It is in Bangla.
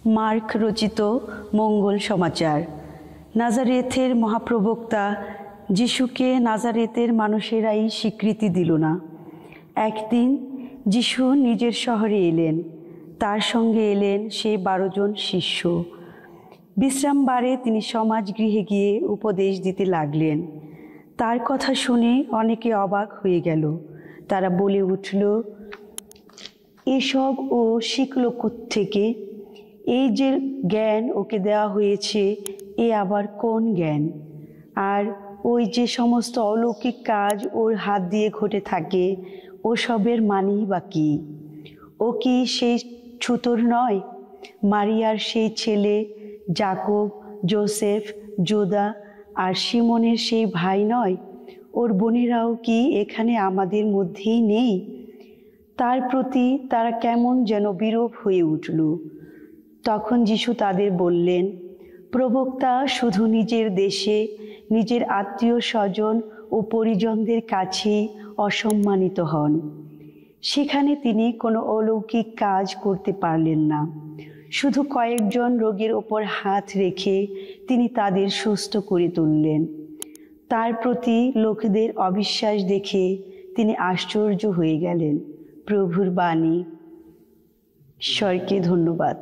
মার্ক রচিত মঙ্গল সমাচার। নাজারেথের মহাপ্রবক্তা যিশুকে নাজারেতের মানুষেরাই স্বীকৃতি দিল না। একদিন যিশু নিজের শহরে এলেন, তার সঙ্গে এলেন সেই 12 জন শিষ্য। বিশ্রামবারে তিনি সমাজগৃহে গিয়ে উপদেশ দিতে লাগলেন। তার কথা শুনে অনেকে অবাক হয়ে গেল। তারা বলে উঠল, এসব ও শিখল কোত্থেকে? এই যে জ্ঞান ওকে দেওয়া হয়েছে, এ আবার কোন জ্ঞান? আর ওই যে সমস্ত অলৌকিক কাজ ওর হাত দিয়ে ঘটে থাকে, ওসবের মানেই বা কী? ও কি সেই ছুতোর নয়? মারিয়ার সেই ছেলে যাকব, যোসেফ, জুদা আর সিমনের সেই ভাই নয়? ওর বোনেরাও কি এখানে আমাদের মধ্যেই নেই? তার প্রতি তারা কেমন যেন বিরূপ হয়ে উঠল। তখন যিশু তাদের বললেন, প্রবক্তা শুধু নিজের দেশে, নিজের আত্মীয় স্বজন ও পরিজনদের কাছেই অসম্মানিত হন। সেখানে তিনি কোনো অলৌকিক কাজ করতে পারলেন না। শুধু কয়েকজন রোগীর ওপর হাত রেখে তিনি তাদের সুস্থ করে তুললেন। তার প্রতি লোকেদের অবিশ্বাস দেখে তিনি আশ্চর্য হয়ে গেলেন। প্রভুর বাণী। ঈশ্বরকে ধন্যবাদ।